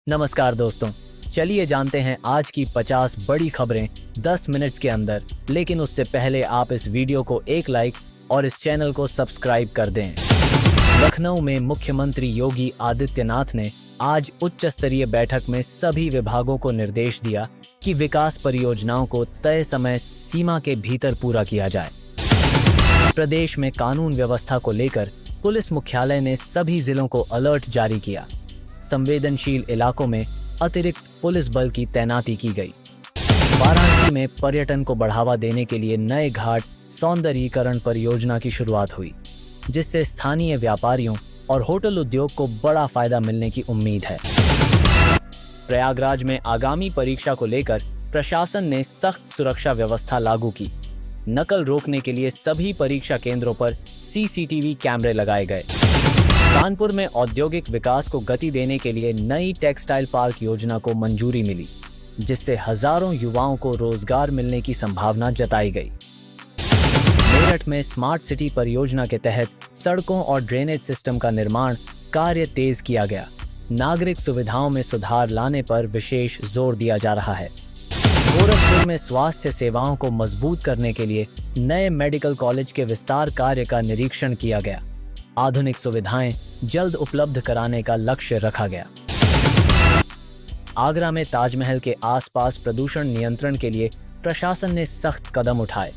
नमस्कार दोस्तों, चलिए जानते हैं आज की 50 बड़ी खबरें 10 मिनट्स के अंदर। लेकिन उससे पहले आप इस वीडियो को एक लाइक और इस चैनल को सब्सक्राइब कर दें। लखनऊ में मुख्यमंत्री योगी आदित्यनाथ ने आज उच्च स्तरीय बैठक में सभी विभागों को निर्देश दिया कि विकास परियोजनाओं को तय समय सीमा के भीतर पूरा किया जाए। प्रदेश में कानून व्यवस्था को लेकर पुलिस मुख्यालय ने सभी जिलों को अलर्ट जारी किया। संवेदनशील इलाकों में अतिरिक्त पुलिस बल की तैनाती की गई। वाराणसी में पर्यटन को बढ़ावा देने के लिए नए घाट सौंदर्यीकरण परियोजना की शुरुआत हुई, जिससे स्थानीय व्यापारियों और होटल उद्योग को बड़ा फायदा मिलने की उम्मीद है। प्रयागराज में आगामी परीक्षा को लेकर प्रशासन ने सख्त सुरक्षा व्यवस्था लागू की। नकल रोकने के लिए सभी परीक्षा केंद्रों पर सीसीटीवी कैमरे लगाए गए। कानपुर में औद्योगिक विकास को गति देने के लिए नई टेक्सटाइल पार्क योजना को मंजूरी मिली, जिससे हजारों युवाओं को रोजगार मिलने की संभावना जताई गई। मेरठ में स्मार्ट सिटी परियोजना के तहत सड़कों और ड्रेनेज सिस्टम का निर्माण कार्य तेज किया गया। नागरिक सुविधाओं में सुधार लाने पर विशेष जोर दिया जा रहा है। गोरखपुर में स्वास्थ्य सेवाओं को मजबूत करने के लिए नए मेडिकल कॉलेज के विस्तार कार्य का निरीक्षण किया गया। आधुनिक सुविधाएं जल्द उपलब्ध कराने का लक्ष्य रखा गया। आगरा में ताजमहल के आसपास प्रदूषण नियंत्रण के लिए प्रशासन ने सख्त कदम उठाए।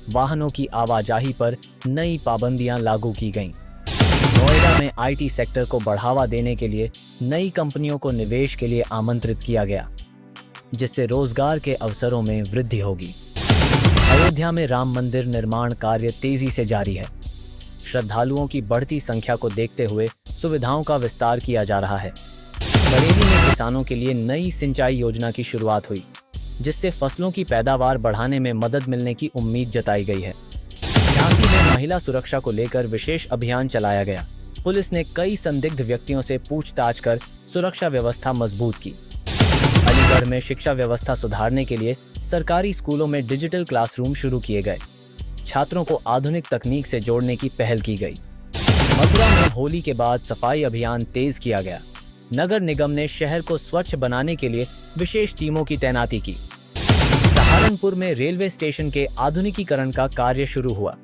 वाहनों की आवाजाही पर नई पाबंदियां लागू की गईं। नोएडा में आईटी सेक्टर को बढ़ावा देने के लिए नई कंपनियों को निवेश के लिए आमंत्रित किया गया, जिससे रोजगार के अवसरों में वृद्धि होगी। अयोध्या में राम मंदिर निर्माण कार्य तेजी से जारी है। श्रद्धालुओं की बढ़ती संख्या को देखते हुए सुविधाओं का विस्तार किया जा रहा है। बरेली में किसानों के लिए नई सिंचाई योजना की शुरुआत हुई, जिससे फसलों की पैदावार बढ़ाने में मदद मिलने की उम्मीद जताई गई है। झांसी में महिला सुरक्षा को लेकर विशेष अभियान चलाया गया। पुलिस ने कई संदिग्ध व्यक्तियों से पूछताछ कर सुरक्षा व्यवस्था मजबूत की। अलीगढ़ में शिक्षा व्यवस्था सुधारने के लिए सरकारी स्कूलों में डिजिटल क्लासरूम शुरू किए गए। छात्रों को आधुनिक तकनीक से जोड़ने की पहल की गई। मथुरा में होली के बाद सफाई अभियान तेज किया गया। नगर निगम ने शहर को स्वच्छ बनाने के लिए विशेष टीमों की तैनाती की। सहारनपुर में रेलवे स्टेशन के आधुनिकीकरण का कार्य शुरू हुआ।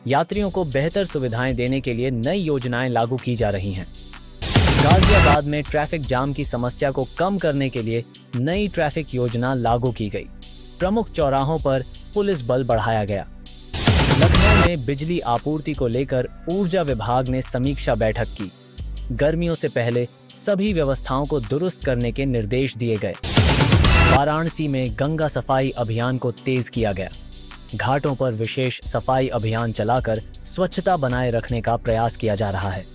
यात्रियों को बेहतर सुविधाएं देने के लिए नई योजनाएं लागू की जा रही हैं। गाजियाबाद में ट्रैफिक जाम की समस्या को कम करने के लिए नई ट्रैफिक योजना लागू की गई। प्रमुख चौराहों पर पुलिस बल बढ़ाया गया। लखनऊ में बिजली आपूर्ति को लेकर ऊर्जा विभाग ने समीक्षा बैठक की। गर्मियों से पहले सभी व्यवस्थाओं को दुरुस्त करने के निर्देश दिए गए। वाराणसी में गंगा सफाई अभियान को तेज किया गया। घाटों पर विशेष सफाई अभियान चलाकर स्वच्छता बनाए रखने का प्रयास किया जा रहा है।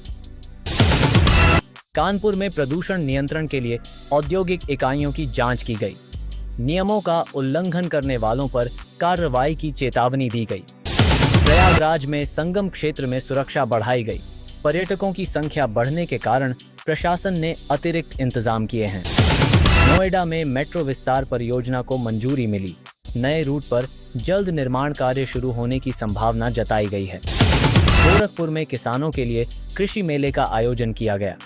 कानपुर में प्रदूषण नियंत्रण के लिए औद्योगिक इकाइयों की जांच की गई। नियमों का उल्लंघन करने वालों पर कार्रवाई की चेतावनी दी गई। प्रयागराज में संगम क्षेत्र में सुरक्षा बढ़ाई गई। पर्यटकों की संख्या बढ़ने के कारण प्रशासन ने अतिरिक्त इंतजाम किए हैं। नोएडा में मेट्रो विस्तार परियोजना को मंजूरी मिली। नए रूट पर जल्द निर्माण कार्य शुरू होने की संभावना जताई गई है। गोरखपुर में किसानों के लिए कृषि मेले का आयोजन किया गया।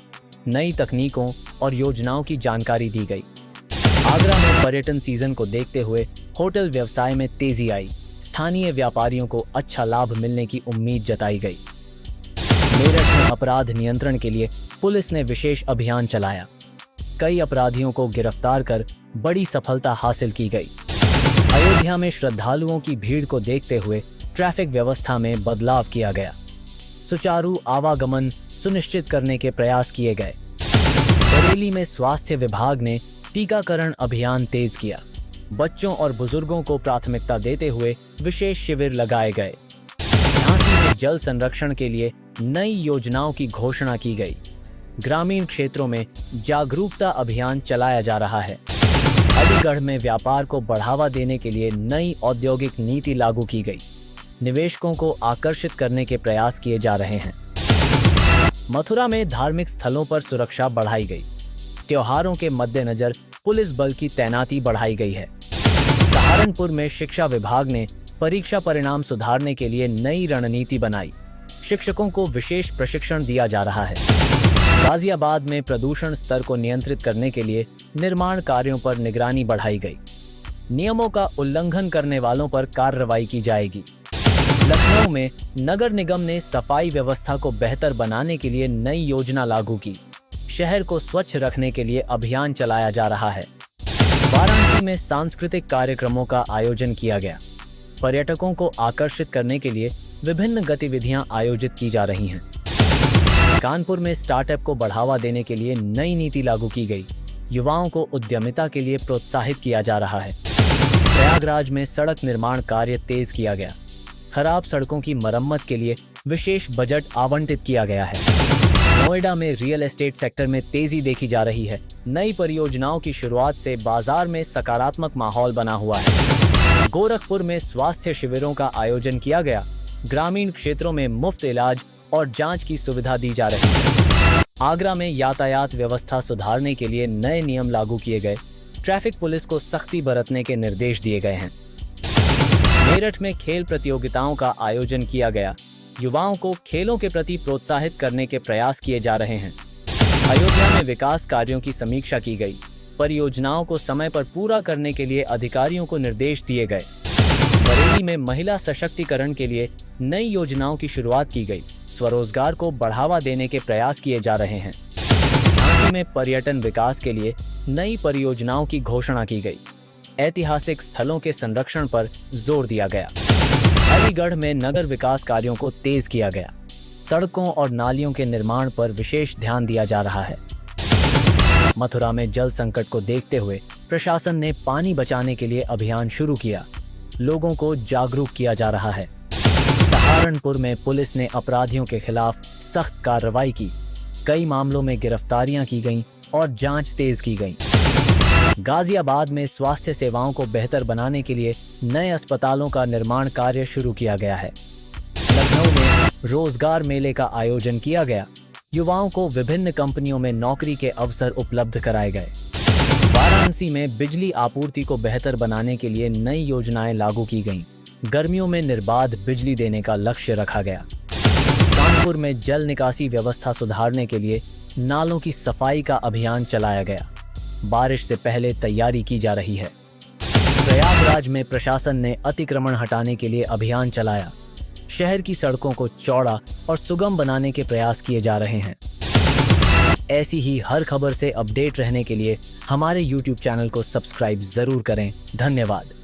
नई तकनीकों और योजनाओं की जानकारी दी गई। आगरा में पर्यटन सीजन को देखते हुए होटल व्यवसाय में तेजी आई। स्थानीय व्यापारियों को अच्छा लाभ मिलने की उम्मीद जताई गई। मेरठ में अपराध नियंत्रण के लिए पुलिस ने विशेष अभियान चलाया। कई अपराधियों को गिरफ्तार कर बड़ी सफलता हासिल की गई। अयोध्या में श्रद्धालुओं की भीड़ को देखते हुए ट्रैफिक व्यवस्था में बदलाव किया गया। सुचारू आवागमन सुनिश्चित करने के प्रयास किए गए। बरेली में स्वास्थ्य विभाग ने टीकाकरण अभियान तेज किया। बच्चों और बुजुर्गों को प्राथमिकता देते हुए विशेष शिविर लगाए गए। झांसी में जल संरक्षण के लिए नई योजनाओं की घोषणा की गई। ग्रामीण क्षेत्रों में जागरूकता अभियान चलाया जा रहा है। अलीगढ़ में व्यापार को बढ़ावा देने के लिए नई औद्योगिक नीति लागू की गई। निवेशकों को आकर्षित करने के प्रयास किए जा रहे हैं। मथुरा में धार्मिक स्थलों पर सुरक्षा बढ़ाई गई। त्योहारों के मद्देनजर पुलिस बल की तैनाती बढ़ाई गई है। सहारनपुर में शिक्षा विभाग ने परीक्षा परिणाम सुधारने के लिए नई रणनीति बनाई। शिक्षकों को विशेष प्रशिक्षण दिया जा रहा है। गाजियाबाद में प्रदूषण स्तर को नियंत्रित करने के लिए निर्माण कार्यों पर निगरानी बढ़ाई गई। नियमों का उल्लंघन करने वालों पर कार्रवाई की जाएगी। लखनऊ में नगर निगम ने सफाई व्यवस्था को बेहतर बनाने के लिए नई योजना लागू की। शहर को स्वच्छ रखने के लिए अभियान चलाया जा रहा है। वाराणसी में सांस्कृतिक कार्यक्रमों का आयोजन किया गया। पर्यटकों को आकर्षित करने के लिए विभिन्न गतिविधियां आयोजित की जा रही हैं। कानपुर में स्टार्टअप को बढ़ावा देने के लिए नई नीति लागू की गई। युवाओं को उद्यमिता के लिए प्रोत्साहित किया जा रहा है। प्रयागराज में सड़क निर्माण कार्य तेज किया गया। खराब सड़कों की मरम्मत के लिए विशेष बजट आवंटित किया गया है। नोएडा में रियल एस्टेट सेक्टर में तेजी देखी जा रही है। नई परियोजनाओं की शुरुआत से बाजार में सकारात्मक माहौल बना हुआ है। गोरखपुर में स्वास्थ्य शिविरों का आयोजन किया गया। ग्रामीण क्षेत्रों में मुफ्त इलाज और जांच की सुविधा दी जा रही है। आगरा में यातायात व्यवस्था सुधारने के लिए नए नियम लागू किए गए। ट्रैफिक पुलिस को सख्ती बरतने के निर्देश दिए गए हैं। मेरठ में खेल प्रतियोगिताओं का आयोजन किया गया। युवाओं को खेलों के प्रति प्रोत्साहित करने के प्रयास किए जा रहे हैं। अयोध्या में विकास कार्यों की समीक्षा की गई। परियोजनाओं को समय पर पूरा करने के लिए अधिकारियों को निर्देश दिए गए। बरेली में महिला सशक्तिकरण के लिए नई योजनाओं की शुरुआत की गई। स्वरोजगार को बढ़ावा देने के प्रयास किए जा रहे हैं। झांसी में पर्यटन विकास के लिए नई परियोजनाओं की घोषणा की गई। ऐतिहासिक स्थलों के संरक्षण पर जोर दिया गया। अलीगढ़ में नगर विकास कार्यों को तेज किया गया। सड़कों और नालियों के निर्माण पर विशेष ध्यान दिया जा रहा है। मथुरा में जल संकट को देखते हुए प्रशासन ने पानी बचाने के लिए अभियान शुरू किया। लोगों को जागरूक किया जा रहा है। सहारनपुर में पुलिस ने अपराधियों के खिलाफ सख्त कार्रवाई की। कई मामलों में गिरफ्तारियां की गईं और जांच तेज की गई। गाजियाबाद में स्वास्थ्य सेवाओं को बेहतर बनाने के लिए नए अस्पतालों का निर्माण कार्य शुरू किया गया है। लखनऊ में रोजगार मेले का आयोजन किया गया। युवाओं को विभिन्न कंपनियों में नौकरी के अवसर उपलब्ध कराए गए। वाराणसी में बिजली आपूर्ति को बेहतर बनाने के लिए नई योजनाएं लागू की गईं। गर्मियों में निर्बाध बिजली देने का लक्ष्य रखा गया। कानपुर में जल निकासी व्यवस्था सुधारने के लिए नालों की सफाई का अभियान चलाया गया। बारिश से पहले तैयारी की जा रही है। प्रयागराज में प्रशासन ने अतिक्रमण हटाने के लिए अभियान चलाया। शहर की सड़कों को चौड़ा और सुगम बनाने के प्रयास किए जा रहे हैं। ऐसी ही हर खबर से अपडेट रहने के लिए हमारे YouTube चैनल को सब्सक्राइब जरूर करें। धन्यवाद।